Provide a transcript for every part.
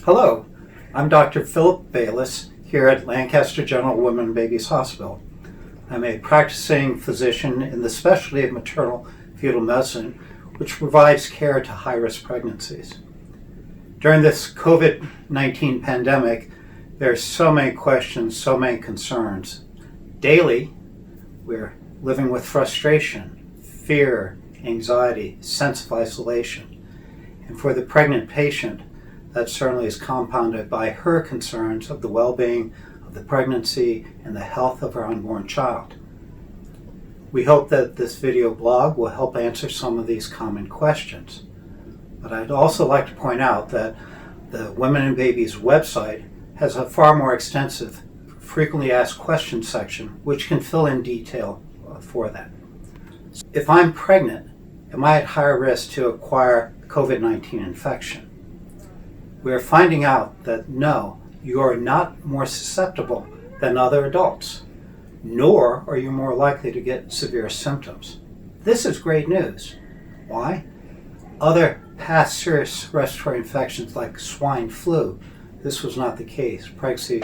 Hello, I'm Dr. Philip Bayliss here at Lancaster General Women and Babies Hospital. I'm a practicing physician in the specialty of maternal-fetal medicine, which provides care to high-risk pregnancies. During this COVID-19 pandemic, there are so many questions, so many concerns. Daily, we're living with frustration, fear, anxiety, sense of isolation. And for the pregnant patient, that certainly is compounded by her concerns of the well-being of the pregnancy and the health of her unborn child. We hope that this video blog will help answer some of these common questions. But I'd also like to point out that the Women and Babies website has a far more extensive frequently asked questions section which can fill in detail for that. If I'm pregnant, am I at higher risk to acquire COVID-19 infection? We are finding out that no, you are not more susceptible than other adults, nor are you more likely to get severe symptoms. This is great news. Why? Other past serious respiratory infections like swine flu, this was not the case. Pregnancy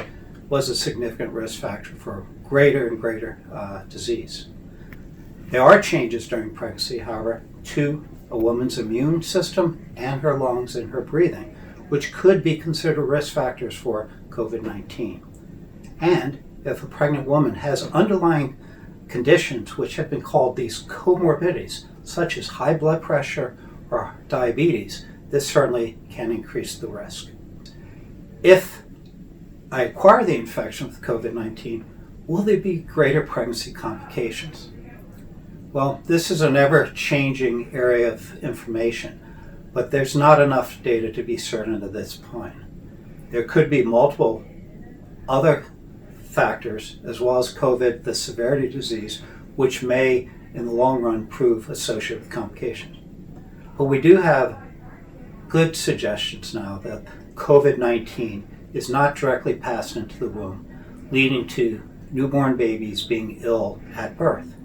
was a significant risk factor for greater and greater disease. There are changes during pregnancy, however, to a woman's immune system and her lungs and her breathing, which could be considered risk factors for COVID-19. And if a pregnant woman has underlying conditions which have been called these comorbidities, such as high blood pressure or diabetes, this certainly can increase the risk. If I acquire the infection with COVID-19, will there be greater pregnancy complications? Well, this is an ever-changing area of information, but there's not enough data to be certain at this point. There could be multiple other factors, as well as COVID, the severity of disease, which may, in the long run, prove associated with complications. But we do have good suggestions now that COVID-19 is not directly passed into the womb, leading to newborn babies being ill at birth.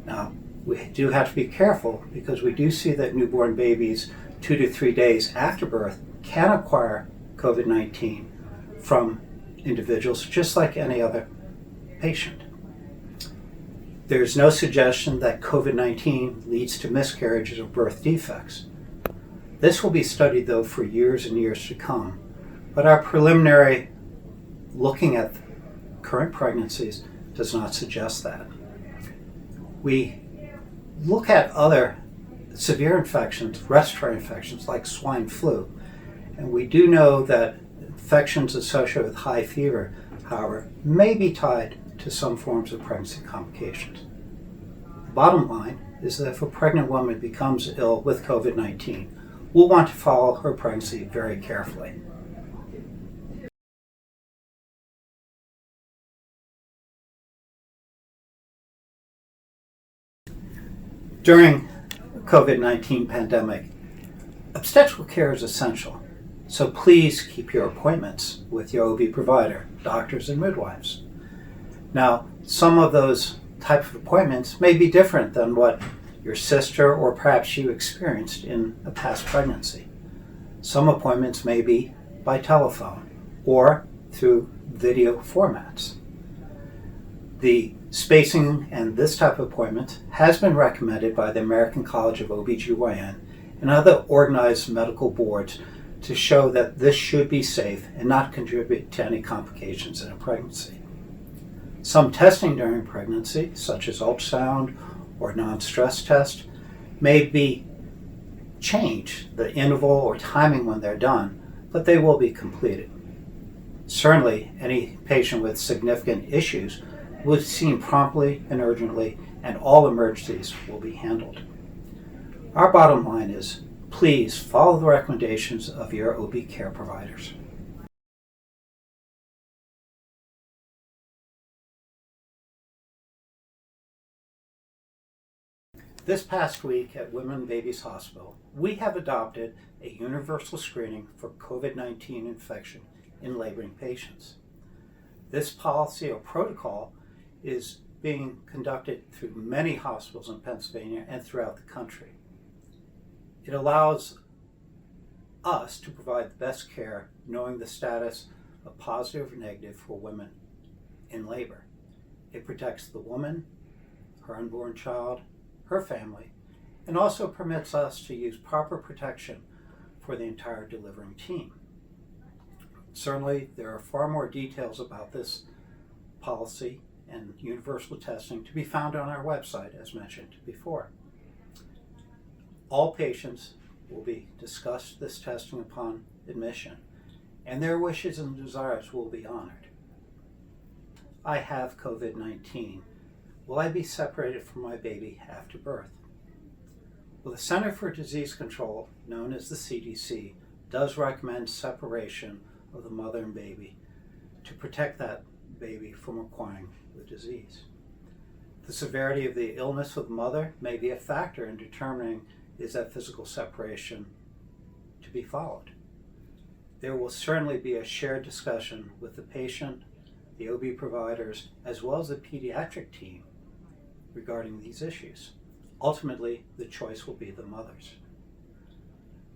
Now, we do have to be careful because we do see that newborn babies 2 to 3 days after birth can acquire COVID-19 from individuals just like any other patient. There's no suggestion that COVID-19 leads to miscarriages or birth defects. This will be studied though for years and years to come, but our preliminary looking at current pregnancies does not suggest that. We look at other severe infections, respiratory infections like swine flu, and we do know that infections associated with high fever, however, may be tied to some forms of pregnancy complications. The bottom line is that if a pregnant woman becomes ill with COVID-19, we'll want to follow her pregnancy very carefully. During COVID-19 pandemic, obstetrical care is essential, so please keep your appointments with your OB provider, doctors and midwives. Now, some of those types of appointments may be different than what your sister or perhaps you experienced in a past pregnancy. Some appointments may be by telephone or through video formats. The spacing and this type of appointment has been recommended by the American College of OBGYN and other organized medical boards to show that this should be safe and not contribute to any complications in a pregnancy. Some testing during pregnancy, such as ultrasound or non-stress test, may be changed, the interval or timing when they're done, but they will be completed. Certainly, any patient with significant issues will be seen promptly and urgently, and all emergencies will be handled. Our bottom line is, please follow the recommendations of your OB care providers. This past week at Women and Babies Hospital, we have adopted a universal screening for COVID-19 infection in laboring patients. This policy or protocol is being conducted through many hospitals in Pennsylvania and throughout the country. It allows us to provide the best care, knowing the status of positive or negative for women in labor. It protects the woman, her unborn child, her family, and also permits us to use proper protection for the entire delivering team. Certainly, there are far more details about this policy and universal testing to be found on our website, as mentioned before. All patients will be discussed this testing upon admission, and their wishes and desires will be honored. I have COVID-19. Will I be separated from my baby after birth? Well, the Center for Disease Control, known as the CDC, does recommend separation of the mother and baby to protect that baby from acquiring the disease. The severity of the illness of the mother may be a factor in determining is that physical separation to be followed. There will certainly be a shared discussion with the patient, the OB providers, as well as the pediatric team regarding these issues. Ultimately, the choice will be the mother's.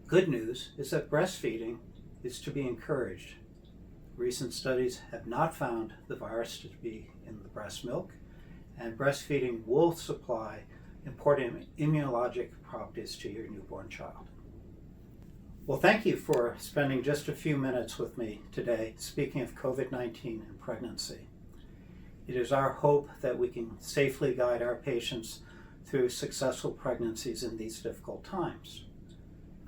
Good news is that breastfeeding is to be encouraged. Recent studies have not found the virus to be in the breast milk, and breastfeeding will supply important immunologic properties to your newborn child. Well, thank you for spending just a few minutes with me today speaking of COVID-19 and pregnancy. It is our hope that we can safely guide our patients through successful pregnancies in these difficult times.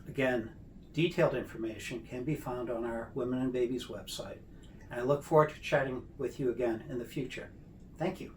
Again, detailed information can be found on our Women and Babies website, and I look forward to chatting with you again in the future. Thank you.